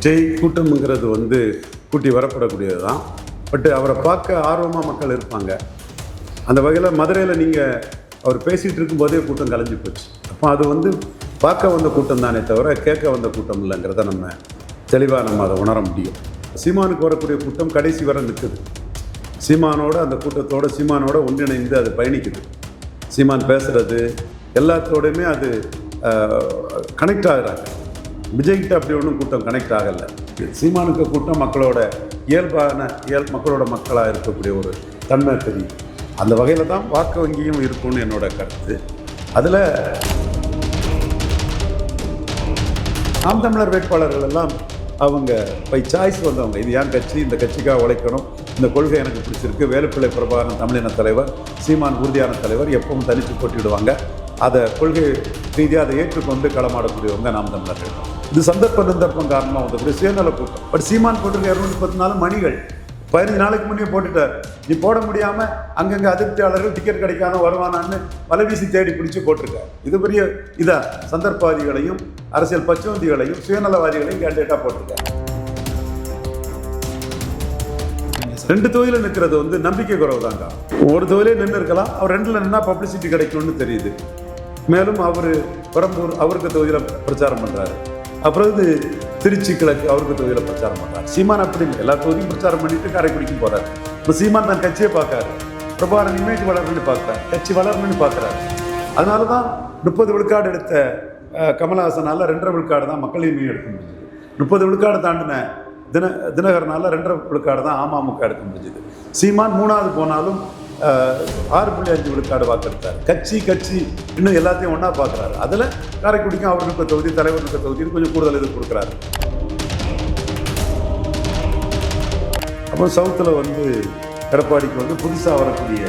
விஜய் கூட்டம்ங்கிறது கூட்டி வரப்படக்கூடியது தான். பட்டு அவரை பார்க்க ஆர்வமாக மக்கள் இருப்பாங்க. அந்த வகையில் மதுரையில் நீங்கள் அவர் பேசிகிட்டு இருக்கும்போதே கூட்டம் கலைஞ்சி போச்சு. அப்போ அது பார்க்க வந்த கூட்டம் தானே தவிர கேட்க வந்த கூட்டம் இல்லைங்கிறத நம்ம தெளிவாக நம்ம அதை உணர முடியும். சீமானுக்கு வரக்கூடிய கூட்டம் கடைசி வரை நிற்குது. சீமானோட அந்த கூட்டத்தோட சீமானோட ஒன்றிணைந்து அது பயணிக்குது. சீமான் பேசுகிறது எல்லாத்தோடையுமே அது கனெக்ட் ஆகுறாங்க. விஜய்கிட்ட அப்படி ஒன்றும் கூட்டம் கனெக்ட் ஆகலை. சீமானுக்கு கூட்டம் மக்களோட மக்களோட மக்களாக இருக்கக்கூடிய ஒரு தன்மை தெரியும். அந்த வகையில் தான் வாக்கு வங்கியும் இருக்கும்னு என்னோட கருத்து. அதில் நாம் தமிழர் வேட்பாளர்கள் எல்லாம் அவங்க பை சாய்ஸ் வந்தவங்க. இது என் கட்சி, இந்த கட்சிக்காக உழைக்கணும், இந்த கொள்கை எனக்கு பிடிச்சிருக்கு, வேலுப்பிள்ளை பிரபாகரன் தமிழின தலைவர், சீமான் உறுதியான தலைவர், எப்பவும் தனித்து போட்டிவிடுவாங்க, அதை கொள்கை ரீதியாக அதை ஏற்றுக்கொண்டு களமாடக்கூடியவங்க நாம் தமிழர்கள். இது சந்தர்ப்பம் காரணமாக வந்தக்கூடிய சுயநல கூட்டம். பட் சீமான் போட்டிருக்க 214 மணிகள் 15 நாளைக்கு முன்னே போட்டுட்டார். நீ போட முடியாமல் அங்கங்கே அதிருப்தியாளர்கள் டிக்கெட் கிடைக்காத வருவானான்னு வலைவீசி தேடி பிடிச்சி போட்டிருக்கார். இது பெரிய சந்தர்ப்பவாதிகளையும் அரசியல் பச்சுவந்திகளையும் சுயநலவாதிகளையும் கேண்டிடேட்டாக போட்டிருக்கார். 2 தொகுதியில் நிற்கிறது நம்பிக்கை குறவு தாங்க. ஒரு தொகுதியிலே நின்று இருக்கலாம், அவர் 2ல் நின்னா பப்ளிசிட்டி கிடைக்கும்னு தெரியுது. மேலும் அவர் பெரம்பூர் அவருக்கு தொகுதியில் பிரச்சாரம் பண்ணுறாரு. அப்புறம் திருச்சி கிழக்கு அவருக்கு தொகுதியில் பிரச்சாரம் பண்ணுறாரு. சீமான் அப்படி இல்லை, எல்லா தொகுதியும் பிரச்சாரம் பண்ணிட்டு காரைக்குடிக்கு போகிறாரு. இப்போ சீமான் தன் கட்சியை பார்க்காரு, பிரபாகரன் இமேஜ் வளரணும்னு பார்க்குறாரு, கட்சி வளரணும்னு பார்க்குறாரு. அதனால தான் 30 விழுக்காடு எடுத்த கமலஹாசனால் 2.5 விழுக்காடு தான் மக்களின்மையும் எடுக்க முடிஞ்சுது. 30 விழுக்காடு தாண்டின தினகரனால் 2.5 விழுக்காடு தான் அமமுக எடுக்க முடிஞ்சுது. சீமான் 3வது போனாலும் 6.5 விழுக்காடு வாக்கெடுத்தார். கட்சி இன்னும் எல்லாத்தையும் ஒன்றா பார்க்குறாரு. அதில் காரைக்குடிக்கும் அவருக்கு தொகுதி, தலைவருக்கு தொகுதின்னு கொஞ்சம் கூடுதல் இது கொடுக்குறாரு. அப்புறம் சவுத்தில் எடப்பாடிக்கு புதுசாக வரக்கூடிய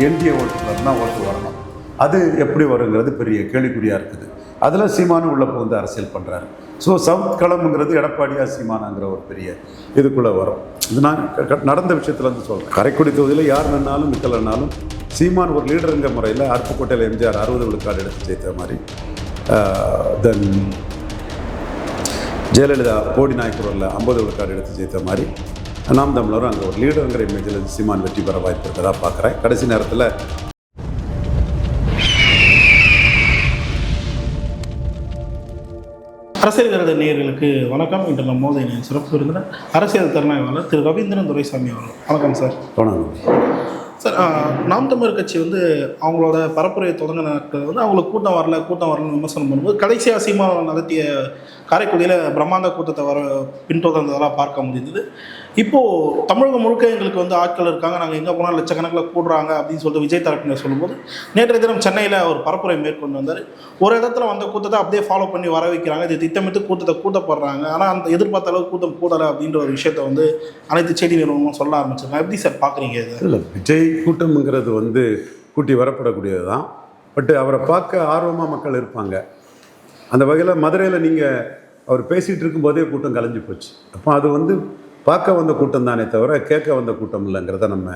என்டிஏ ஓட்டுக்குள்ளே ஓட்டு வரணும். அது எப்படி வருங்கிறது பெரிய கேள்விக்குறியாக இருக்குது. அதில் சீமானும் உள்ள அரசியல் பண்ணுறாரு. ஸோ சவுத் களம்ங்கிறது எடப்பாடியா சீமானாங்கிற ஒரு பெரிய இதுக்குள்ளே வரும். இது நான் நடந்த விஷயத்தில் சொல்கிறேன். காரைக்குடி தொகுதியில் யார் நின்னாலும் நிற்கலைன்னாலும் சீமான் ஒரு லீடருங்கிற முறையில் அருப்புக்கோட்டையில் எம்ஜிஆர் 60 விழுக்காடு எடுத்து ஜெயித்த மாதிரி, தென் ஜெயலலிதா போடி நாயக்கூரில் 50 விழுக்காடு எடுத்து ஜெயித்த மாதிரி நாம் தமிழரும் அங்கே ஒரு லீடருங்கிற இமேஜில் சீமான் வெற்றி பெற வாய்ப்பு இருக்கிறதா பார்க்குறேன். கடைசி நேரத்தில் அரசியல் கருத நேயர்களுக்கு வணக்கம். இன்று நம்ம மோதின சிறப்பு விருந்தினர் அரசியல் திறனாய்வாளர் திரு ரவீந்திரன் துரைசாமி அவர்கள். வணக்கம் சார். வணக்கம் சார். நாம் தமிழர் கட்சி அவங்களோட பரப்புரையை தொடங்கின நாட்கள் அவங்களுக்கு கூட்டம் வரலன்னு விமர்சனம் பண்ணும்போது கடைசியாக சீமான் நடத்திய காரைக்குடியில் பிரம்மாண்ட கூட்டத்தை பின்தொடர்ந்ததெல்லாம் பார்க்க முடிந்தது. இப்போது தமிழகம் முழுக்க எங்களுக்கு ஆட்கள் இருக்காங்க, நாங்கள் எங்கே போனால் லட்சக்கணக்கில் கூடுறாங்க அப்படின்னு சொல்லிட்டு விஜய் தரப்பினர் சொல்லும்போது, நேற்றைய தினம் சென்னையில் ஒரு பரப்புரை மேற்கொண்டு வந்தார். ஒரு இடத்துல வந்த கூட்டத்தை அப்படியே ஃபாலோ பண்ணி வர வைக்கிறாங்க, இது திட்டமிட்டு கூட்டத்தை கூட்டப்படுறாங்க, ஆனால் அந்த எதிர்பார்த்த அளவுக்கு கூட்டம் கூடலை அப்படின்ற ஒரு விஷயத்தை அனைத்து செய்தி நிறுவனமும் சொல்ல ஆரம்பிச்சிருக்காங்க. எப்படி சார் பார்க்குறீங்க இது? இல்லை, விஜய் கூட்டம்ங்கிறது கூட்டி வரப்படக்கூடியது தான். பட்டு அவரை பார்க்க ஆர்வமாக மக்கள் இருப்பாங்க. அந்த வகையில் மதுரையில் நீங்கள் அவர் பேசிகிட்டு இருக்கும்போதே கூட்டம் கலைஞ்சி போச்சு. அப்போ அது பார்க்க வந்த கூட்டம் தானே தவிர கேட்க வந்த கூட்டம் இல்லைங்கிறத நம்ம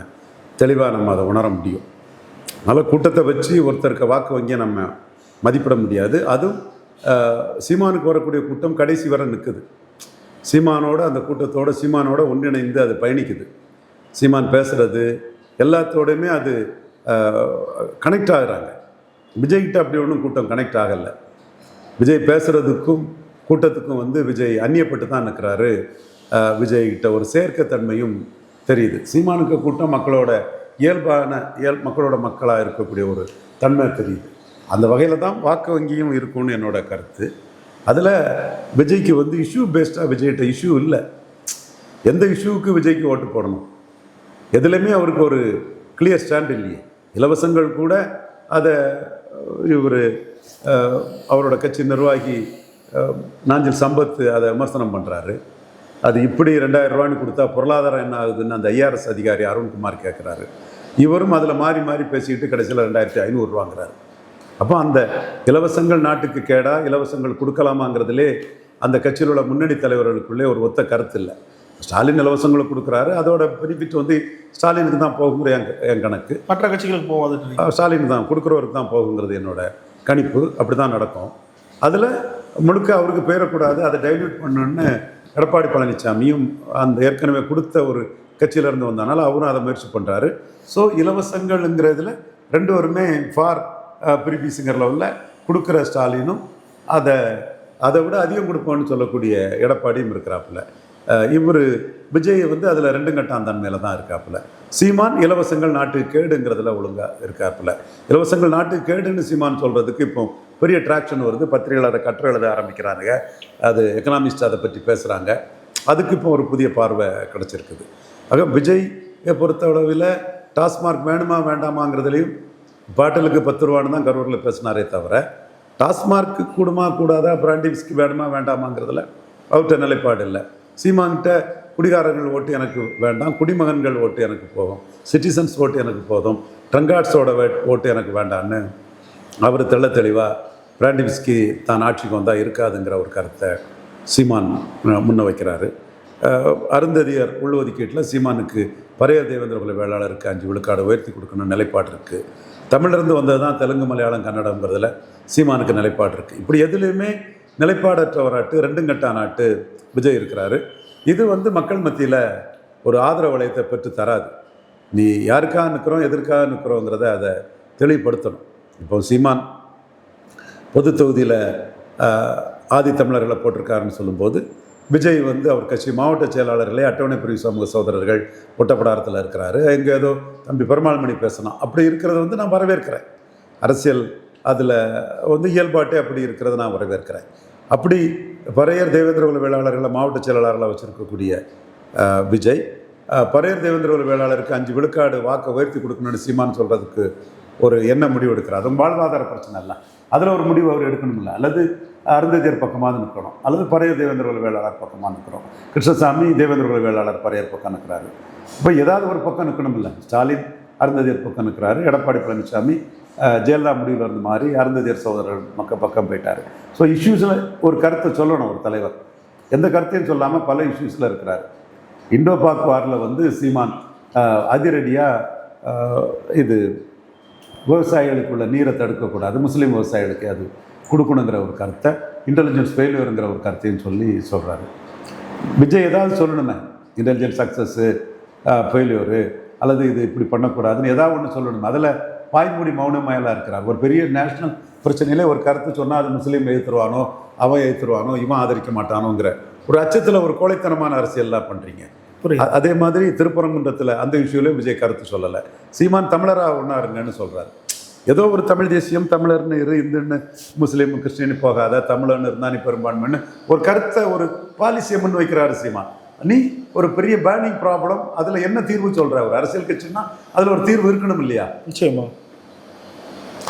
தெளிவாக நம்ம அதை உணர முடியும். அதனால் கூட்டத்தை வச்சு ஒருத்தருக்கு வாக்கு வங்கியை நம்ம மதிப்பிட முடியாது. அதுவும் சீமானுக்கு வரக்கூடிய கூட்டம் கடைசி வரை நிற்குது. சீமானோட அந்த கூட்டத்தோட சீமானோட ஒன்றிணைந்து அது பயணிக்குது. சீமான் பேசுகிறது எல்லாத்தோடையுமே அது கனெக்ட் ஆகுறாங்க. விஜய்கிட்ட அப்படி ஒன்றும் கூட்டம் கனெக்ட் ஆகலை. விஜய் பேசுகிறதுக்கும் கூட்டத்துக்கும் விஜய் அந்நியப்பட்டு தான் நிற்கிறாரு. விஜய்கிட்ட ஒரு சேர்க்கத்தன்மையும் தெரியுது. சீமானுக்கு கூட்டம் மக்களோட மக்களோட மக்களாக இருக்கக்கூடிய ஒரு தன்மை தெரியுது. அந்த வகையில் தான் வாக்கு வங்கியும் இருக்கும்னு என்னோட கருத்து. அதில் விஜய்க்கு இஷ்யூ பேஸ்டாக விஜய்கிட்ட இஷ்யூ இல்லை. எந்த இஷ்யூவுக்கு விஜய்க்கு ஓட்டு போடணும், எதுலேயுமே அவருக்கு ஒரு கிளியர் ஸ்டாண்ட் இல்லையே. இலவசங்கள் கூட அதை அவரோட கட்சி நிர்வாகி நாஞ்சில் சம்பத் அதை விமர்சனம் பண்ணுறாரு. அது இப்படி 2000 ரூபான்னு கொடுத்தா பொருளாதாரம் என்ன ஆகுதுன்னு அந்த ஐஆர்எஸ் அதிகாரி அருண்குமார் கேட்குறாரு. இவரும் அதில் மாறி பேசிக்கிட்டு கடைசியில் 2500 வாங்குறாரு. அப்போ அந்த இலவசங்கள் நாட்டுக்கு கேடா, இலவசங்கள் கொடுக்கலாமாங்கிறதுலே அந்த கட்சியில் உள்ள முன்னணி தலைவர்களுக்குள்ளே ஒரு ஒத்த கருத்து இல்லை. ஸ்டாலின் இலவசங்களை கொடுக்குறாரு, அதோட பெனிஃபிட் ஸ்டாலினுக்கு தான் போகுங்கிற என் கணக்கு. மற்ற கட்சிகளுக்கு போகாது, ஸ்டாலின் தான் கொடுக்குறவருக்கு தான் போகுங்கிறது என்னோட கணிப்பு. அப்படி தான் நடக்கும். அதில் முழுக்க அவருக்கு போயிடக்கூடாது, அதை டைல்யூட் பண்ணணுன்னு எடப்பாடி பழனிசாமியும் அந்த ஏற்கனவே கொடுத்த ஒரு கட்சியிலேருந்து வந்தனால அவரும் அதை முயற்சி பண்ணுறாரு. ஸோ இலவசங்கள்ங்கிறதுல ரெண்டு பேருமே ஃபார் ப்ரீபீஸுங்கிற லெவலில் கொடுக்குற ஸ்டாலினும் அதை விட அதிகம் கொடுப்போம்னு சொல்லக்கூடிய எடப்பாடியும் இருக்கிறாப்புல. இவர் விஜய் வந்து அதில் ரெண்டு கட்டான் தன்மையில் தான் இருக்காப்புல. சீமான் இலவசங்கள் நாட்டுக்கு கேடுங்கிறதுல ஒழுங்காக இருக்காப்புல. இலவசங்கள் நாட்டுக்கு கேடுன்னு சீமான் சொல்கிறதுக்கு இப்போ பெரிய ட்ராக்ஷன் வருது. பத்திரிகையாளரை கட்டுரை எழுத ஆரம்பிக்கிறாங்க, அது எக்கனாமிஸ்ட் அதை பற்றி பேசுகிறாங்க. அதுக்கு இப்போ ஒரு புதிய பார்வை கிடச்சிருக்குது. ஆக விஜயை பொறுத்தளவில் டாஸ்மார்க் வேணுமா வேண்டாமாங்கிறதுலையும் பாட்டிலுக்கு 10 ரூபான்னு தான் கரூரில் பேசினாரே தவிர டாஸ்மார்க்கு கூடுமா கூடாதா, பிராண்டி விஸ்கி வேணுமா வேண்டாமாங்கிறதுல அவர்கிட்ட நிலைப்பாடு இல்லை. சீமான்கிட்ட குடிகாரர்கள் ஓட்டு எனக்கு வேண்டாம், குடிமகன்கள் ஓட்டு எனக்கு போதும், சிட்டிசன்ஸ் ஓட்டு எனக்கு போதும், ட்ரங்கார்ட்ஸோட ஓட்டு எனக்கு வேண்டான்னு அவர் தெளிவாக பிராண்டி விஸ்கி தான் ஆட்சிக்கு வந்தால் இருக்காதுங்கிற ஒரு கருத்தை சீமான் முன்ன வைக்கிறாரு. அருந்ததியர் உள்ஒதுக்கீட்டில் சீமானுக்கு பரையர் தேவேந்திர குல வேளாளருக்கு 5 விழுக்காடு உயர்த்தி கொடுக்கணும்னு நிலைப்பாடு இருக்குது. தமிழிலிருந்து வந்தது தான் தெலுங்கு மலையாளம் கன்னடங்கிறதுல சீமானுக்கு நிலைப்பாடு இருக்குது. இப்படி எதுலேயுமே நிலைப்பாடற்றவராட்டு ரெண்டும் கட்டா நாட்டு விஜய் இருக்கிறாரு. இது வந்து மக்கள் மத்தியில் ஒரு ஆதரவு வளையத்தை பெற்று தராது. நீ யாருக்காக நிற்கிறோம் எதற்காக நிற்கிறோங்கிறத அதை தெளிவுபடுத்தணும். இப்போ சீமான் பொது தொகுதியில் ஆதித்தமிழர்களை போட்டிருக்காருன்னு சொல்லும்போது விஜய் வந்து அவர் கட்சி மாவட்ட செயலாளர்களே அட்டவணை பிரிவு சமூக சகோதரர்கள் ஒட்டப்படாரத்தில் இருக்கிறாரு. எங்கே ஏதோ தம்பி பெருமாள்மணி பேசணும், அப்படி இருக்கிறத வந்து நான் வரவேற்கிறேன். அரசியல் அதில் வந்து இயல்பாட்டே அப்படி இருக்கிறத நான் வரவேற்கிறேன். அப்படி பரையர் தேவேந்திர குல வேளாளர்களை மாவட்ட செயலாளர்களாக வச்சுருக்கக்கூடிய விஜய் பரையர் தேவேந்திர குல வேளாளருக்கு 5 விழுக்காடு வாக்கை உயர்த்தி கொடுக்கணும்னு சீமான் சொல்கிறதுக்கு ஒரு என்ன முடிவு எடுக்கிறார். அதுவும் வாழ்வாதார பிரச்சனை இல்லை, அதில் ஒரு முடிவு அவர் எடுக்கணும் இல்லை. அல்லது அருந்ததியர் பக்கமாக நிற்கணும், அல்லது பரையர் தேவேந்திர குல வேளாளர் பக்கமாக நிற்கிறோம். கிருஷ்ணசாமி தேவேந்திர குல வேளாளர் பரையர் பக்கம் நிற்கிறாரு. இப்போ ஏதாவது ஒரு பக்கம் நிற்கணும் இல்லை. ஸ்டாலின் அருந்ததியர் பக்கம் நிற்கிறாரு, எடப்பாடி பழனிசாமி ஜெயலலிதா முடிவில் இருந்து மாறி அருந்ததியர் சகோதரர்கள் பக்கம் போயிட்டார். ஸோ இஷ்யூஸில் ஒரு கருத்தை சொல்லணும் ஒரு தலைவர். எந்த கருத்தையும் சொல்லாமல் பல இஷ்யூஸில் இருக்கிறார். இண்டோ பாக் வாரில் வந்து சீமான் அதிரடியாக இது விவசாயிகளுக்குள்ள நீரை தடுக்கக்கூடாது, முஸ்லீம் விவசாயிகளுக்கு அது கொடுக்கணுங்கிற ஒரு கருத்தை, இன்டெலிஜென்ஸ் ஃபெயிலியருங்கிற ஒரு கருத்தையும் சொல்கிறாரு. விஜய் ஏதாவது சொல்லணுமே, இன்டெலிஜென்ஸ் சக்ஸஸ்ஸு ஃபெயிலியரு அல்லது இது இப்படி பண்ணக்கூடாதுன்னு ஏதாவது ஒன்று சொல்லணும். அதில் பாய்மூடி மௌனமயலாக இருக்கிறார். ஒரு பெரிய நேஷ்னல் பிரச்சனையிலே ஒரு கருத்து சொன்னால் அது முஸ்லீம் எதிர்த்துருவானோ, அவன் எதிர்த்துருவானோ, இவன் ஆதரிக்க மாட்டானோங்கிற ஒரு அச்சத்தில் ஒரு கோழைத்தனமான அரசியல்லாம் பண்ணுறீங்க. அதே மாதிரி திருப்பரங்குன்றத்தில் அந்த இஷ்யூலையும் விஜய் கருத்து சொல்லலை. சீமான் தமிழராக ஒன்றா இருங்கன்னு சொல்கிறார். ஏதோ ஒரு தமிழ் தேசியம், தமிழர்னு இந்துன்னு முஸ்லீம் கிறிஸ்டின்னு போகாத, தமிழர்னு இருந்தா நீ பெரும்பான்மைன்னு ஒரு கருத்தை ஒரு பாலிசியை முன் வைக்கிறாரு சீமான். நீ ஒரு பெரிய பேர்னிங் ப்ராப்ளம், அதில் என்ன தீர்வு சொல்கிற ஒரு அரசியல் கட்சின்னா அதில் ஒரு தீர்வு இருக்கணும் இல்லையா? நிச்சயமா.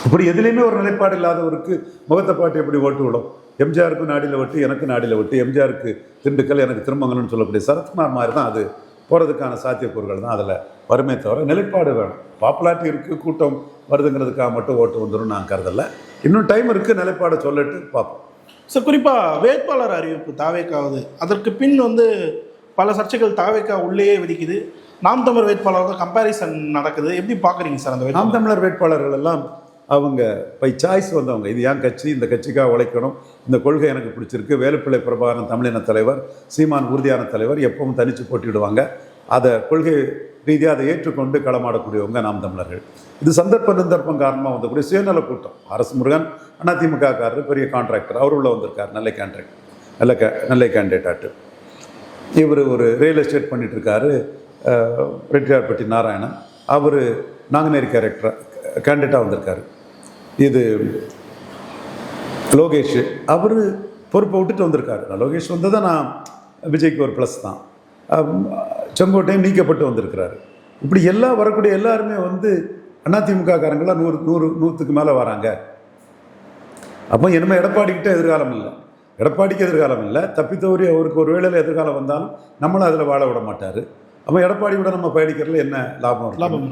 இப்படி எதுலேயுமே ஒரு நிலைப்பாடு இல்லாதவருக்கு முகத்தை பாட்டு எப்படி ஓட்டு விடும்? எம்ஜிஆருக்கு நாடியில் ஒட்டு, எனக்கு நாடியில் ஒட்டு, எம்ஜிஆருக்கு திண்டுக்கல், எனக்கு திருமங்கலம்னு சொல்லக்கூடிய சரத்குமார் மாதிரி தான் அது போகிறதுக்கான சாத்தியக்கூறுகள் தான் அதில் வறுமை தவிர நிலைப்பாடு வேணும். பாப்புலாரிட்டி இருக்குது, கூட்டம் வருதுங்கிறதுக்காக மட்டும் ஓட்டு வந்துடும் நான் கருதலை. இன்னும் டைம் இருக்குது, நிலைப்பாடை சொல்லிட்டு பார்ப்போம். சார், குறிப்பாக வேட்பாளர் அறிவிப்பு தாவேக்காவது, அதற்கு பின் வந்து பல சர்ச்சைகள் தாவேக்கா உள்ளேயே விதிக்குது. நாம் தமிழர் வேட்பாளர் தான் கம்பேரிசன் நடக்குது. எப்படி பார்க்குறீங்க சார் அந்த நாம் தமிழர் வேட்பாளர்கள் எல்லாம் அவங்க பை சாய்ஸ் வந்தவங்க. இது என் கட்சி, இந்த கட்சிக்காக உழைக்கணும், இந்த கொள்கை எனக்கு பிடிச்சிருக்கு, வேலுப்பிள்ளை பிரபாகரன் தமிழின தலைவர், சீமான் உறுதியான தலைவர், எப்பவும் தனித்து போட்டிவிடுவாங்க. அதை கொள்கை ரீதியாக அதை ஏற்றுக்கொண்டு களமாடக்கூடியவங்க நாம் தமிழர்கள். இது சந்தர்ப்பம் காரணமாக வந்தக்கூடிய சுயநல கூட்டம். அரசு முருகன் அதிமுக காரர், பெரிய கான்ட்ராக்டர், அவர் உள்ள வந்திருக்கார், நல்ல கேண்டிடேட்டாட்டு. இவர் ஒரு ரியல் எஸ்டேட் பண்ணிகிட்ருக்காரு, ரெட்டியார்பட்டி நாராயணன், அவர் நாங்குநேரி கேண்டிடேட்டாக வந்திருக்காரு. இது லோகேஷ், அவர் பொறுப்பை விட்டுட்டு வந்திருக்காரு. லோகேஷ் வந்ததை நான் விஜய்க்கு ஒரு ப்ளஸ் தான். செங்கோட்டையும் நீக்கப்பட்டு வந்திருக்கிறாரு. இப்படி எல்லாம் வரக்கூடிய எல்லாருமே வந்து அதிமுக காரங்களாம் 100க்கு மேலே வராங்க. அப்போ இனிமேல் எடப்பாடிக்கிட்ட எதிர்காலம் இல்லை, எடப்பாடிக்கு எதிர்காலம் இல்லை. தப்பித்தவரி அவருக்கு ஒரு வேளையில் எதிர்காலம் வந்தாலும் நம்மளும் அதில் வாழ விட மாட்டார். அப்போ எடப்பாடி விட நம்ம பயணிக்கிறதுல என்ன லாபம்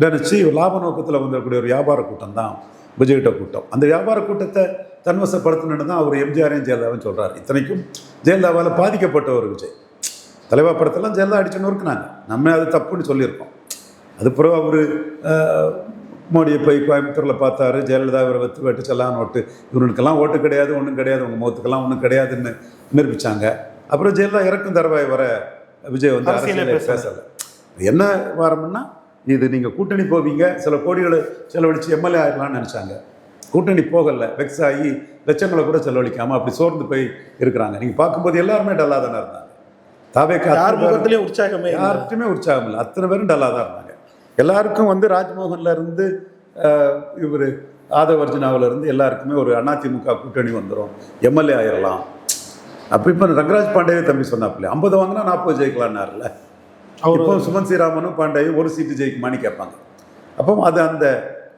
நினச்சி லாப நோக்கத்தில் வந்துடக்கூடிய ஒரு வியாபார கூட்டம் தான் விஜய்கிட்ட கூட்டம். அந்த வியாபார கூட்டத்தை தன்வசப்படுத்தணுன்னு தான் அவர் எம்ஜிஆரையும் ஜெயலலிதாவும் சொல்கிறார். இத்தனைக்கும் ஜெயலலிதாவால் பாதிக்கப்பட்ட ஒரு விஜய். தலைவா படத்தெல்லாம் ஜெயலலிதா அடிச்சுன்னு இருக்குனாங்க, நம்ம அது தப்புன்னு சொல்லியிருக்கோம். அது பிறகு அவர் மோடியை போய் கோயம்புத்தூரில் பார்த்தாரு, ஜெயலலிதா இவரை வெட்டு செல்லான்னு ஓட்டு, இவனுக்கெல்லாம் ஓட்டு கிடையாது, ஒன்றும் கிடையாது, உங்கள் முகத்துக்கெல்லாம் ஒன்றும் கிடையாதுன்னு நிரூபித்தாங்க. அப்புறம் ஜெயலலிதா இறக்கும் தருவாய் வர விஜய் வந்து அரசியலே பேசலை. என்ன வாரம்னா இது நீங்கள் கூட்டணி போவீங்க, சில கோடிகளை செலவழித்து எம்எல்ஏ ஆகிடலான்னு நினச்சாங்க. கூட்டணி போகலை, வெக்ஸ் ஆகி லட்சங்களை கூட செலவழிக்காமல் அப்படி சோர்ந்து போய் இருக்கிறாங்க. நீங்கள் பார்க்கும்போது எல்லாருமே டல்லாக தானே இருந்தாங்க. தாவேக்கா உற்சாகமே யார்கிட்டையுமே உற்சாகம் இல்லை, அத்தனை பேரும் டல்லாக தான் இருந்தாங்க. எல்லாருக்கும் வந்து ராஜ்மோகன்ல இருந்து இவர் ஆதவ அர்ஜுனாவில இருந்து எல்லாருக்குமே ஒரு அதிமுக கூட்டணி வந்துடும், எம்எல்ஏ ஆயிடலாம். அப்போ இப்போ ரங்கராஜ் பாண்டேவே தம்பி சொன்னாப்பில்ல, 50 வாங்கினா 40 ஜெயிக்கலான்னாருல. இப்போ சுமன் ஸ்ரீராமனும் பாண்டேயும் ஒரு சீட்டு ஜெயிக்குமான்னு கேட்பாங்க. அப்போ அது அந்த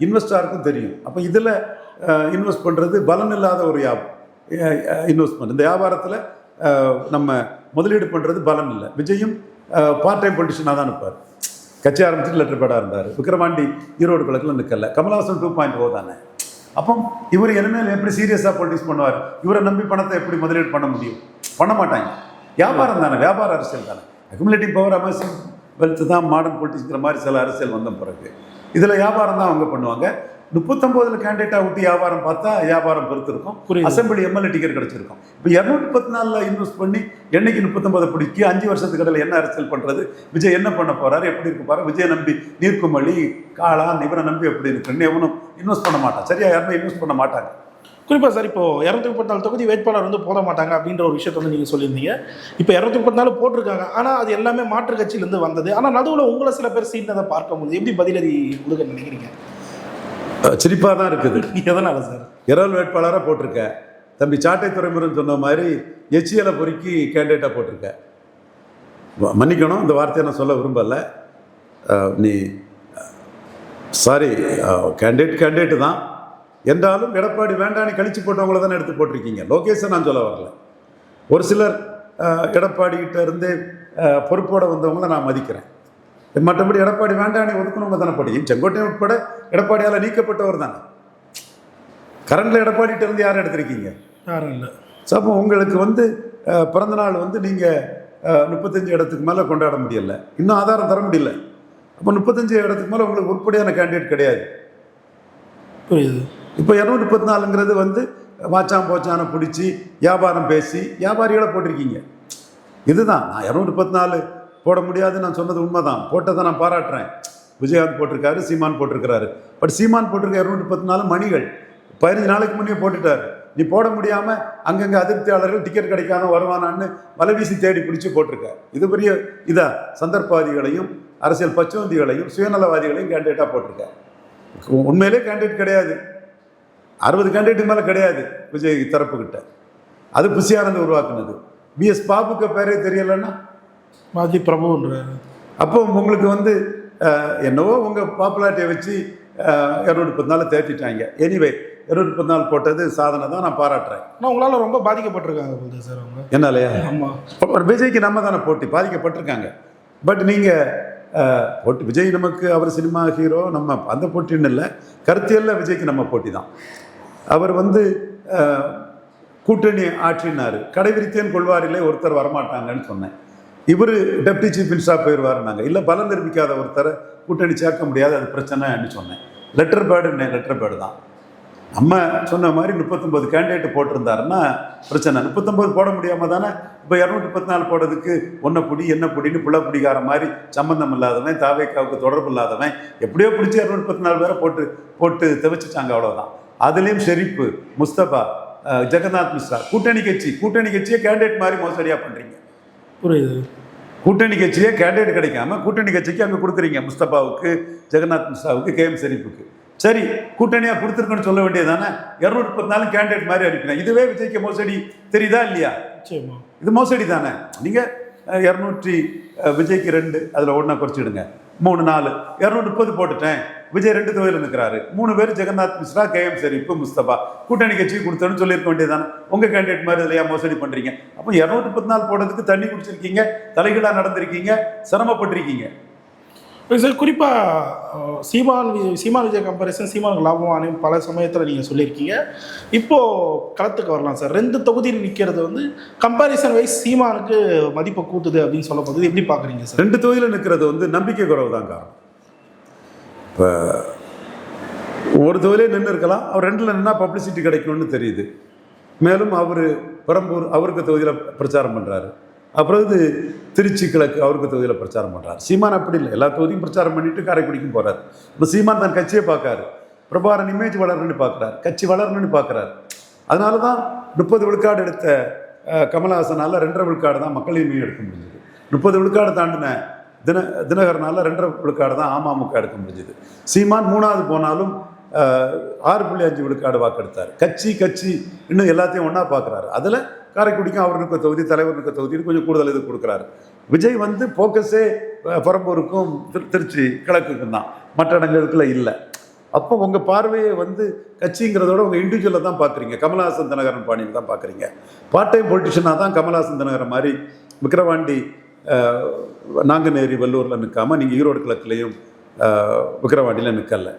இன்வெஸ்டாருக்கும் தெரியும். அப்போ இதில் இன்வெஸ்ட் பண்ணுறது பலன் இல்லாத ஒரு இன்வெஸ்ட்மெண்ட். இந்த வியாபாரத்தில் நம்ம முதலீடு பண்ணுறது பலன் இல்லை. விஜயும் பார்ட் டைம் பொலிட்டிஷனாக தான் இருப்பார். கட்சி ஆரம்பிச்சுட்டு லெட்டர் பேடாக இருந்தார். விக்ரவாண்டி ஈரோடு கிழக்கில் நிற்கல. கமலஹாசன் 2.0 தானே. அப்போ இவர் இனிமேல் எப்படி சீரியஸாக பொலிட்டிக்ஸ் பண்ணுவார்? இவரை நம்பி பணத்தை எப்படி முதலீடு பண்ண முடியும்? பண்ண மாட்டாங்க. வியாபாரம் தானே, வியாபார அரசியல் தானே. அக்யூமுலேட்டிவ் பவர், அமேசிங் வெல்த் தான் மாடர்ன் பொலிட்டிக்ஸ்ங்கிற மாதிரி சில அரசியல் வந்த பிறகு இதில் வியாபாரம் தான் அவங்க பண்ணுவாங்க. 39 கேண்டிடேட்டாக விட்டு வியாபாரம் பார்த்தா வியாபாரம் பொறுத்து இருக்கும். அசம்பிளி எம்எல்ஏ டிக்கெட் கிடைச்சிருக்கும். இப்போ 214 இன்வெஸ்ட் பண்ணி என்னைக்கு 39 பிடிக்கி 5 வருஷத்துக்கு இடையில என்ன அரசியல் பண்ணுறது? விஜய் என்ன பண்ண போறாரு, எப்படி இருக்க போறாரு? விஜய் நம்பி நீர்க்குமலி காளான் இவரை நம்பி எப்படி இருக்குன்னு எவனும் இன்வெஸ்ட் பண்ண மாட்டான். சரியா? யாருமே இன்வெஸ்ட் பண்ண மாட்டாங்க. குறிப்பாக சார், இப்போ 234 தொகுதி வேட்பாளர் வந்து போட மாட்டாங்க அப்படின்ற ஒரு விஷயத்த வந்து நீங்கள் சொல்லியிருந்தீங்க. இப்போ 234 போட்டிருக்காங்க, ஆனால் அது எல்லாமே மாற்று கட்சியிலேருந்து வந்தது. ஆனால் நடுவில் உங்களை சில பேர் சீட்னதை பார்க்க முடியுது. எப்படி பதிலடி கொடுக்க நினைக்கிறீங்க? சிரிப்பாக தான் இருக்குது. எதனால சார்? இரவல் வேட்பாளராக போட்டிருக்க தம்பி சாட்டை துறைமுருகன் சொன்ன மாதிரி எச்சியலை பொறுக்கி கேண்டிடேட்டாக போட்டிருக்க. மன்னிக்கணும், இந்த வார்த்தையை நான் சொல்ல விரும்பலை. நீ சாரி, கேண்டிடேட்டு தான் என்றாலும் எடப்பாடி வேண்டான்னு கழிச்சு போட்டவங்கள தானே எடுத்து போட்டிருக்கீங்க. லோகேஷை நான் சொல்ல வரல. ஒரு சிலர் எடப்பாடிக்கிட்ட இருந்தே பொறுப்போட வந்தவங்கள நான் மதிக்கிறேன். மற்றபடி எடப்பாடி வேண்டானே ஒதுக்கணுங்க தானே போட்டீங்க. செங்கோட்டையன் உட்பட எடப்பாடியால் நீக்கப்பட்டவர் தானே. கரண்டில் எடப்பாடிகிட்ட இருந்து யாரும் எடுத்திருக்கீங்க? யாரும் இல்லை. ஸோ அப்போ உங்களுக்கு வந்து பிறந்தநாள் வந்து நீங்கள் 35 இடத்துக்கு மேலே கொண்டாட முடியலை, இன்னும் ஆதாரம் தர முடியல. அப்போ 35 இடத்துக்கு மேலே உங்களுக்கு உருப்படியான கேண்டிடேட் கிடையாது. புரியுது. இப்போ 234ங்கிறது வந்து வாச்சான் போச்சான பிடிச்சி வியாபாரம் பேசி வியாபாரிகளை போட்டிருக்கீங்க. இதுதான் நான் 234 போட முடியாதுன்னு நான் சொன்னது உண்மைதான். போட்டதை நான் பாராட்டுறேன். விஜயகாந்த் போட்டிருக்காரு, சீமான் போட்டிருக்கிறாரு. பட் சீமான் போட்டிருக்க 234 மணிகள் 15 நாளைக்கு முன்னே போட்டுட்டார். நீ போட முடியாமல் அங்கங்கே அதிருப்தியாளர்கள் டிக்கெட் கிடைக்காம வருவானான்னு வலைவீசி தேடி பிடிச்சி போட்டிருக்க. இது பெரிய சந்தர்ப்பவாதிகளையும் அரசியல் பச்சுவந்திகளையும் சுயநலவாதிகளையும் கேண்டிடேட்டாக போட்டிருக்க. உண்மையிலே கேண்டிடேட் கிடையாது. 60 கேண்டிடேட் மேலே கிடையாது விஜய் தரப்புக்கிட்ட. அது புசியானந்த் உருவாக்குனது. பிஎஸ் பாபுக்கு பேரே தெரியலைன்னா மாஜி பிரபுன்ற. அப்போ உங்களுக்கு வந்து என்னவோ உங்கள் பாப்புலாரிட்டியை வச்சு 234 தேர்த்திட்டாங்க. எனிவே 234 போட்டது சாதனை தான், நான் பாராட்டுறேன். ஆனால் உங்களால் ரொம்ப பாதிக்கப்பட்டிருக்காங்க சார் அவங்க. என்னாலையா? ஆமாம், விஜய்க்கு நம்ம தானே போட்டி பாதிக்கப்பட்டிருக்காங்க. பட் நீங்கள் போட்டி விஜய் நமக்கு அவர் சினிமா ஹீரோ, நம்ம அந்த போட்டின்னு இல்லை, கருத்தியல்ல விஜய்க்கு நம்ம போட்டி தான். அவர் வந்து கூட்டணி ஆற்றினார். கடைவிரித்தேன் கொள்வாரிலே ஒருத்தர் வரமாட்டாங்கன்னு சொன்னேன். இவர் டெப்டி சீஃப் மினிஸ்டராக போயிடுவாருன்னாங்க. இல்லை, பலம் நிரூபிக்காத ஒருத்தரை கூட்டணி சேர்க்க முடியாது, அது பிரச்சனைன்னு சொன்னேன். லெட்டர் பேடு தான். நம்ம சொன்ன மாதிரி 39 கேண்டிடேட் போட்டிருந்தாருன்னா பிரச்சனை. 39 போட முடியாமல் தானே இப்போ 214 போடுறதுக்கு ஒன்றை பிடி என்ன பிடின்னு புள்ள பிடிக்கார மாதிரி சம்மந்தம் இல்லாதவன், தாவேக்காவுக்கு தொடர்பு இல்லாதவன் எப்படியோ பிடிச்சி 214 பேரை போட்டு தெவச்சிட்டாங்க. அவ்வளோதான். அதுலேயும் ஷெரீப், முஸ்தபா, ஜெகநாத் மிஸ்ரா கூட்டணி கட்சியை கேண்டிடேட் மாதிரி மோசடியாக பண்ணுறீங்க. புரியுது. கூட்டணி கட்சியே கேண்டிடேட் கிடைக்காம கூட்டணி கட்சிக்கு அங்கே கொடுக்குறீங்க. முஸ்தபாவுக்கு, ஜெகநாத் மிஸ்ராவுக்கு, KM ஷெரீப்புக்கு. சரி, கூட்டணியாக கொடுத்துருக்குன்னு சொல்ல வேண்டியது தானே. 234 கேண்டிடேட் மாதிரி அனுப்பினேன். இதுவே விஜய்க்கு மோசடி தெரியுதா இல்லையா? இது மோசடி தானே. நீங்கள் 200 விஜய்க்கு 2 அதில் ஒன்றா குறைச்சிடுங்க, 3 4 230 போட்டுட்டேன். விஜய் 2 தொகுதியில் நிற்கிறாரு. 3 பேர் ஜெகநாத் மிஸ்ரா, KM ஷெரீப், முஸ்தபா கூட்டணி கட்சிக்கு கொடுத்தோன்னு சொல்லியிருக்க வேண்டியதானே. உங்கள் கேண்டிடேட் மாதிரி இல்லையா மோசடி பண்ணுறீங்க? அப்போ 234 போடுறதுக்கு தண்ணி குடிச்சிருக்கீங்க, தலைகீழாக நடந்திருக்கீங்க, சிரமப்பட்டிருக்கீங்க. சார், குறிப்பாக சீமான் விஜய் கம்பேரிசன் சீமானுக்கு லாபமான பல சமயத்தில் நீங்கள் சொல்லியிருக்கீங்க. இப்போது களத்துக்கு வரலாம் சார். 2 தொகுதியில் நிற்கிறது வந்து கம்பேரிசன் வைஸ் சீமானுக்கு மதிப்பை கூட்டுது அப்படின்னு சொல்ல போகுது. எப்படி பார்க்குறீங்க சார்? 2 தொகுதியில் நிற்கிறது வந்து நம்பிக்கை குறைவு தான் காரணம். இப்போ ஒரு தொகுதியிலே நின்று இருக்கலாம், அவர் 2ல் நின்னா பப்ளிசிட்டி கிடைக்கும்னு தெரியுது. மேலும் அவர் பெரம்பூர் அவருக்கு தொகுதியில் பிரச்சாரம் பண்ணுறாரு. அப்புறம் இது திருச்சி கிழக்கு அவருக்கு தொகுதியில் பிரச்சாரம் பண்ணுறாரு. சீமான் அப்படி இல்லை, எல்லா தொகுதியும் பிரச்சாரம் பண்ணிட்டு காரைக்குடிக்கும் போகிறார். இப்போ சீமான் தன் கட்சியை பார்க்காரு, பிரபாகரன் இமேஜ் வளரணும்னு பார்க்குறாரு, கட்சி வளரணும்னு பார்க்குறாரு. அதனால தான் 30 விழுக்காடு எடுத்த கமலஹாசனால் 2.5 விழுக்காடு தான் மக்களின்மையை எடுக்க முடிஞ்சது. 30 விழுக்காடு தாண்டின தினகரனால் 2.5 விழுக்காடு தான் அமமுக எடுக்க முடிஞ்சது. சீமான் 3வது போனாலும் 6.5 விழுக்காடு வாக்கெடுத்தார். கட்சி இன்னும் எல்லாத்தையும் ஒன்றா பார்க்குறாரு. அதில் காரைக்குடிக்கும் அவருக்கு தொகுதி, தலைவருக்கு தொகுதின்னு கொஞ்சம் கூடுதல் இது கொடுக்குறாரு. விஜய் வந்து ஃபோக்கஸே பெரம்பூருக்கும் திருச்சி கிழக்குக்கும் தான், மற்ற இடங்களுக்குள்ள இல்லை. அப்போ உங்கள் பார்வையை வந்து கட்சிங்கிறதோட உங்கள் இண்டிவிஜுவலை தான் பார்க்குறீங்க. கமலஹாசன் தினகரன் பாணியில் தான் பார்க்குறீங்க. பார்ட் டைம் பொலிட்டிஷியனாக தான் கமலஹாசன் தினகரன் மாதிரி விக்கிரவாண்டி நாங்குநேரி வெள்ளூரில் நிற்காமல் நீங்கள் ஈரோடு கிழக்குலையும் விக்கிரவாண்டியில் நிற்கல.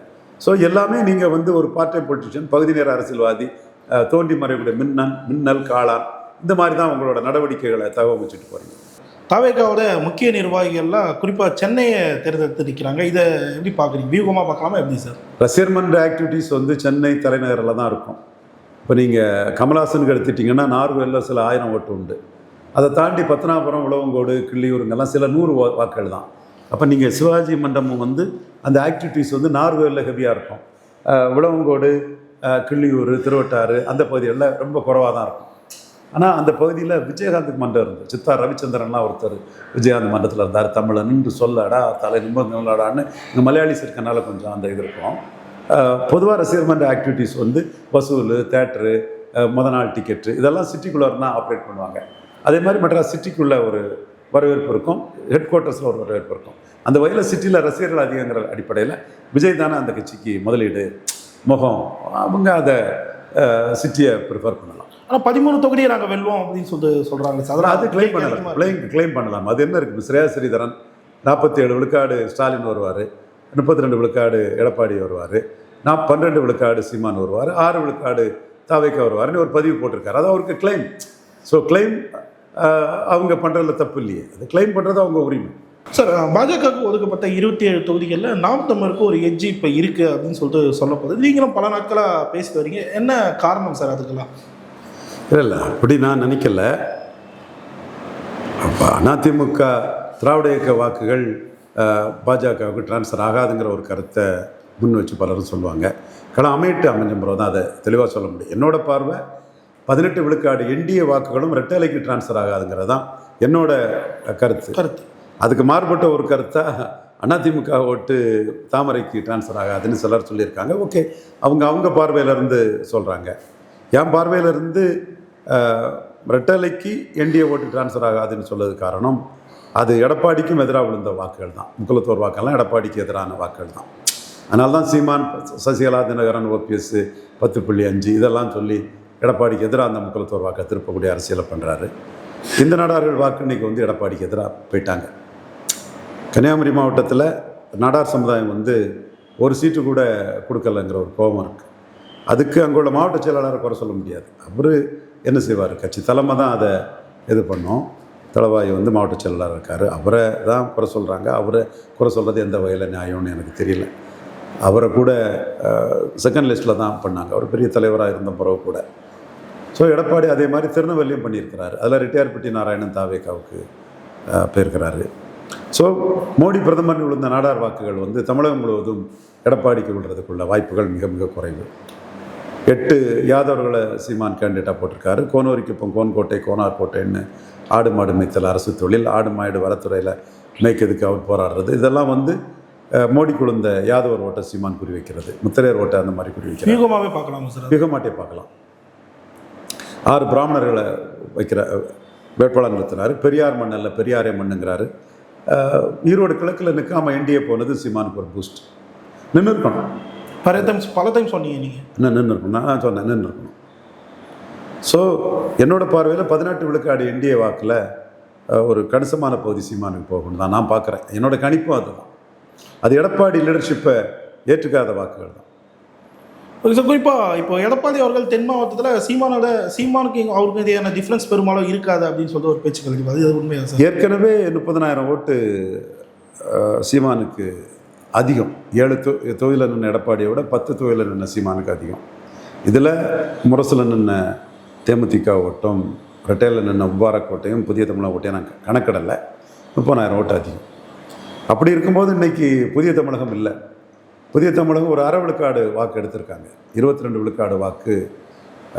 ஸோ எல்லாமே நீங்கள் வந்து ஒரு பார்ட் டைம் பொலிட்டிஷியன், பகுதி நேர அரசியல்வாதி, தோண்டி மறைவுடைய மின்னல் காளான், இந்த மாதிரி தான் உங்களோட நடவடிக்கைகளை தகவமைச்சிட்டு போகிறீங்க. தவேகாவோட முக்கிய நிர்வாகிகள்லாம் குறிப்பாக சென்னையை தேர்ந்தெடுத்து நிற்கிறாங்க. இதை எப்படி பார்க்குறீங்க? வியூகமாக பார்க்கலாமா எப்படி சார்? ரசிகர் மன்ற ஆக்டிவிட்டீஸ் வந்து சென்னை தலைநகரில் தான் இருக்கும். இப்போ நீங்கள் கமலஹாசனுக்கு எடுத்துட்டிங்கன்னா நார்வேலில் சில 1000 ஓட்டு உண்டு. அதை தாண்டி பத்தனாபுரம், உழவங்கோடு, கிள்ளியூருங்கெல்லாம் சில 100 வாக்குகள் தான். அப்போ நீங்கள் சிவாஜி மண்டபம் வந்து அந்த ஆக்டிவிட்டீஸ் வந்து நார்வேலில் ஹெவியாக இருக்கும். உழவங்கோடு, கிள்ளியூர், திருவட்டாறு அந்த பகுதிகளில் ரொம்ப குறைவாக தான் இருக்கும். ஆனால் அந்த பகுதியில் விஜயகாந்துக்கு மன்றம் இருந்தது. சித்தா ரவிச்சந்திரன்லாம் ஒருத்தர் விஜயகாந்த் மன்றத்தில் இருந்தார். தமிழை நின்று சொல்லடா, தலை நிம்மதிடான்னு இங்கே மலையாளிஸ் இருக்கனால கொஞ்சம் அந்த இது இருக்கும். பொதுவாக ரசிகர் மன்ற ஆக்டிவிட்டீஸ் வந்து வசூல், தேட்டரு, நாள் டிக்கெட்டு இதெல்லாம் சிட்டிக்குள்ளே தான் ஆப்ரேட் பண்ணுவாங்க. அதே மாதிரி மெட்ராஸ் சிட்டிக்குள்ளே ஒரு வரவேற்பு இருக்கும், ஹெட் குவார்ட்டர்ஸில் ஒரு வரவேற்பு இருக்கும். அந்த வகையில் சிட்டியில் ரசிகர்கள் அதிகங்கிற அடிப்படையில் விஜய் தானே அந்த கட்சிக்கு முதலீடு, முகம், அவங்க அதை சிட்டியை ப்ரிஃபர் பண்ணலாம். ஆனால் 13 தொகுதியை நாங்கள் வெல்வோம் அப்படின்னு சொல்கிறாங்க சார். அது கிளைம் பண்ணலாம். அது என்ன இருக்குது? ஸ்ரேயா ஸ்ரீதரன் 47 விழுக்காடு ஸ்டாலின் வருவார், 32 விழுக்காடு எடப்பாடி வருவார், 12 விழுக்காடு சீமான் வருவார், 6 விழுக்காடு தாவேக்கா வருவார்னு ஒரு பதிவு போட்டிருக்காரு. அது அவருக்கு கிளைம். ஸோ கிளைம் அவங்க பண்ணுறதுல தப்பு இல்லையே, அது கிளைம் பண்ணுறது அவங்க உரிமை. சார், பாஜகவுக்கு ஒதுக்கப்பட்ட 27 தொகுதிகளில் நாம் தமிழருக்கு ஒரு எட்ஜ் இப்போ இருக்குது அப்படின்னு சொல்லிட்டு சொல்லப்படுது. நீங்களும் பல நாட்களாக பேசிட்டு வரீங்க. என்ன காரணம் சார் அதுக்கெல்லாம்? இல்லை, அப்படி நான் நினைக்கல. அப்போ அதிமுக திராவிட இயக்க வாக்குகள் பாஜகவுக்கு டிரான்ஸ்ஃபர் ஆகாதுங்கிற ஒரு கருத்தை முன் வச்சு பலரும் சொல்லுவாங்க. அமைஞ்ச பிறகு தான் அதை தெளிவாக சொல்ல முடியும். என்னோட பார்வை 18 விழுக்காடு என்டிஏ வாக்குகளும் ரெட்டலைக்கு டிரான்ஸ்ஃபர் ஆகாதுங்கிறது தான் என்னோட கருத்து. அதுக்கு மாறுபட்ட ஒரு கருத்தாக அதிமுக ஓட்டு தாமரைக்கு டிரான்ஸ்ஃபர் ஆகாதுன்னு சிலர் சொல்லியிருக்காங்க. ஓகே, அவங்க பார்வையிலேருந்து சொல்கிறாங்க. என் பார்வையிலேருந்து ரெட்டலைக்கு என்டிஏ ஓட்டு டிரான்ஸ்ஃபர் ஆகாதுன்னு சொல்லது காரணம், அது எடப்பாடிக்கும் எதிராக விழுந்த வாக்குகள் தான். முக்குளத்தோர் வாக்கெல்லாம் எடப்பாடிக்கு எதிரான வாக்குகள் தான். அதனால தான் சீமான், சசிகலா, தினகரன், ஓபிஎஸ் 10.5 இதெல்லாம் சொல்லி எடப்பாடிக்கு எதிராக அந்த முக்குளத்தோர் வாக்கை திருப்பக்கூடிய அரசியலை பண்ணுறாரு. இந்த நாடார்கள் வாக்கு இன்றைக்கி வந்து எடப்பாடிக்கு எதிராக போயிட்டாங்க. கன்னியாகுமரி மாவட்டத்தில் நாடார் சமுதாயம் வந்து ஒரு சீட்டு கூட கொடுக்கலைங்கிற ஒரு கோபம் இருக்குது. அதுக்கு அங்குள்ள மாவட்ட செயலாளரை குறை சொல்ல முடியாது. அவர் என்ன செய்வார்? கட்சி தலைமை தான் அதை இது பண்ணோம். தளவாய் வந்து மாவட்ட செயலாளர் இருக்கார், அவரை தான் குறை சொல்கிறாங்க. அவரை குறை சொல்கிறது எந்த வகையில் நியாயம்னு எனக்கு தெரியல. அவரை கூட செகண்ட் லிஸ்ட்டில் தான் பண்ணாங்க, அவர் பெரிய தலைவராக இருந்த பிறகு கூட. ஸோ எடப்பாடி அதே மாதிரி திருநெல்வேலியும் பண்ணியிருக்கிறாரு. அதில் ரிட்டையர் பட்டி நாராயணன் தாவேக்காவுக்கு போயிருக்கிறாரு. ஸோ மோடி பிரதமர் விழுந்த நாடார் வாக்குகள் வந்து தமிழகம் முழுவதும் எடப்பாடிக்கு விழுறதுக்குள்ள வாய்ப்புகள் மிக மிக குறைவு. 8 யாதவர்களை சீமான் கேண்டிடேட்டாக போட்டிருக்காரு. கோனூரிக்குப்பம், கோன்கோட்டை, கோனார்கோட்டைன்னு ஆடு மாடு மேய்த்தல் அரசு தொழில், ஆடு மாடு வரத்துறையில் மேய்க்கிறதுக்கு அவர் போராடுறது, இதெல்லாம் வந்து மோடி குழுந்த யாதவர் ஓட்டை சீமான் குறி வைக்கிறது, முத்திரையர் ஓட்டை அந்த மாதிரி குறி வைக்கிறது. யூகமாகவே பார்க்கலாம் சார், யூகமாட்டே பார்க்கலாம். 6 பிராமணர்களை வைக்கிற வேட்பாளர் நிறுத்தினார். பெரியார் மண்ணில் பெரியாரே மண்ணுங்கிறாரு. ஈரோடு கிழக்கில் நிற்காமல் என்டிஏ போனது சீமானுக்கு ஒரு பூஸ்ட். நின்று இருக்கணும். பல டைம் சொன்னீங்க நீங்கள். என்ன நின்று இருக்கணும்? நான் சொன்னேன் நின்று இருக்கணும். ஸோ என்னோட பார்வையில் 18 விழுக்காடு என்டிஏ வாக்கில் ஒரு கணிசமான பகுதி சீமானுக்கு போகணும் தான் நான் பார்க்குறேன். என்னோட கணிப்பும் அதுதான். அது எடப்பாடி லீடர்ஷிப்பை ஏற்றுக்காத வாக்குகள் தான். குறிப்பாக இப்போ எடப்பாடி அவர்கள் தென் மாவட்டத்தில் சீமானுக்கு அவருக்கு இதையான டிஃப்ரென்ஸ் பெரும்பாலும் இருக்காது அப்படின்னு சொல்லிட்டு ஒரு பேச்சுக்கள். அது உண்மையாக சார்? ஏற்கனவே 30,000 ஓட்டு சீமானுக்கு அதிகம். 7 தொகுதியில் நின்ன எடப்பாடியை விட 10 தொகுதியில் நின்ன சீமானுக்கு அதிகம். இதில் முரசில் நின்ன தேமுதிக ஓட்டம், ரெட்டையில் நின்ன முபாரக் ஓட்டையும் புதிய தமிழக ஓட்டையும் நான் கணக்கிடலை. 30,000 ஓட்டு அதிகம். அப்படி இருக்கும்போது இன்றைக்கி புதிய தமிழகம் இல்லை. புதிய தமிழகம் ஒரு 1/2 விழுக்காடு வாக்கு எடுத்திருக்காங்க. 22 விழுக்காடு வாக்கு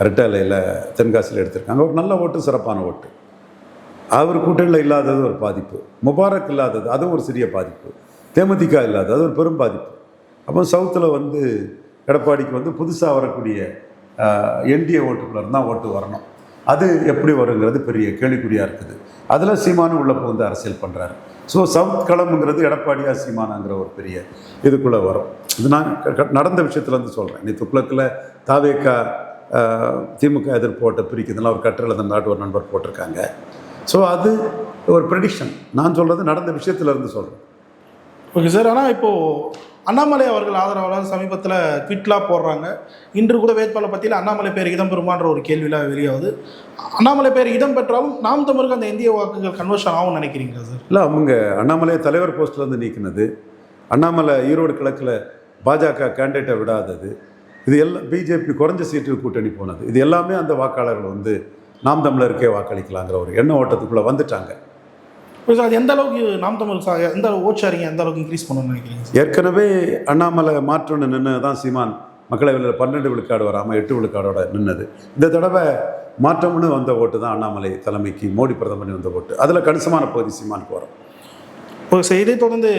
ரெட்டையிலையில் தென்காசியில் எடுத்திருக்காங்க. ஒரு நல்ல ஓட்டு, சிறப்பான ஓட்டு. அவர் கூட்டணியில் இல்லாதது ஒரு பாதிப்பு, முபாரக் இல்லாதது அதுவும் ஒரு சிறிய பாதிப்பு, தேமுதிக இல்லாதது அது ஒரு பெரும் பாதிப்பு. அப்போ சவுத்தில் வந்து எடப்பாடிக்கு வந்து புதுசாக வரக்கூடிய என்டிஏ ஓட்டுக்குள்ள இருந்தால் ஓட்டு வரணும். அது எப்படி வருங்கிறது பெரிய கேள்விக்குறியாக இருக்குது. அதில் சீமானு உள்ள வந்து அரசியல் பண்ணுறாரு. ஸோ சவுத் களம்ங்கிறது எடப்பாடியா சீமானாங்கிற ஒரு பெரிய இதுக்குள்ளே வரும். இது நான் நடந்த விஷயத்துலேருந்து சொல்கிறேன். நீ துக்ளக்கில் தாவேக்கா திமுக எதிர்ப்பு ஓட்டை பிரிக்கிறதுலாம் ஒரு கட்டுரையில் தந்தாட்டு ஒரு நண்பர் போட்டிருக்காங்க. ஸோ அது ஒரு ப்ரெடிக்ஷன். நான் சொல்கிறது நடந்த விஷயத்துலேருந்து சொல்கிறேன். Okay sir. ஆனால் இப்போது அண்ணாமலை அவர்கள் ஆதரவாளர் சமீபத்தில் ட்விட்லாம் போடுறாங்க. இன்று கூட வேட்பாளர் பற்றியில் அண்ணாமலை பேர் இடம் பெறுமான்ற ஒரு கேள்வியெலாம் வெளியாகுது. அண்ணாமலை பேர் இடம் பெற்றாலும் நாம் தமிழுக்கு அந்த இந்திய வாக்குகள் கன்வர்ஷன் ஆகும்னு நினைக்கிறீங்களா சார்? இல்லை, அவங்க அண்ணாமலையை தலைவர் போஸ்ட்லேருந்து நீக்கினது, அண்ணாமலை ஈரோடு கிழக்கில் பாஜக கேண்டிடேட்டை விடாதது, இது எல்லாம் பிஜேபி குறைஞ்ச சீட்டு கூட்டணி போனது, இது எல்லாமே அந்த வாக்காளர்கள் வந்து நாம் தமிழருக்கே வாக்களிக்கலாங்கிற ஒரு எண்ண ஓட்டத்துக்குள்ளே வந்துட்டாங்க. அது எந்த அளவுக்கு நாம் தமிழ் எந்த ஓட் ஷேரிங் எந்த அளவுக்கு இன்க்ரீஸ் பண்ணணும்னு நினைக்கிறீங்க? ஏற்கனவே அண்ணாமலை மாற்றம்னு நின்று தான் சீமான் மக்களவையில் 12 விழுக்காடு வராமல் 8 விழுக்காடோட நின்னது. இந்த தடவை மாற்றம்னு வந்த ஓட்டு தான் அண்ணாமலை தலைமைக்கு மோடி பிரதமர் வந்த ஓட்டு. அதில் கணிசமான பகுதி சீமானுக்கு வரும். ஒரு செய்தியை தொடர்ந்து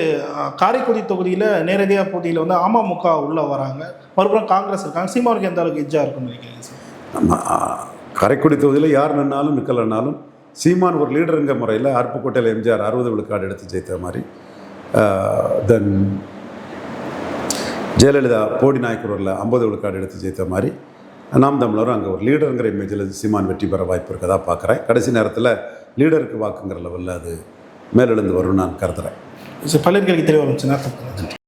காரைக்குடி தொகுதியில் நேரடியாக போட்டியில் வந்து அமமுக உள்ளே வராங்க, மறுபுறம் காங்கிரஸ் இருக்காங்க. சீமானுக்கு எந்த அளவுக்கு எஜ்ஜாக இருக்குன்னு நினைக்கிறீங்க சார்? நம்ம காரைக்குடி தொகுதியில் யார் நின்னாலும் நிற்கலைன்னாலும் சீமான் ஒரு லீடருங்க முறையில் அருப்புக்கோட்டையில் எம்ஜிஆர் 60 விழுக்காடு எடுத்து ஜெயித்த மாதிரி, தென் ஜெயலலிதா போடி நாயக்கரூரில் 50 விழுக்காடு எடுத்து ஜெயித்த மாதிரி, நாம் தமிழரும் அங்கே ஒரு லீடருங்கிற இமேஜில் சீமான் வெற்றி பெற வாய்ப்பு இருக்கதா பார்க்குறேன். கடைசி நேரத்தில் லீடருக்கு வாக்குங்கிற லெவலில் அது மேலெழுந்து வரும்னு நான் கருதுகிறேன். பலருக்கு தெளிவாக இருந்துச்சு.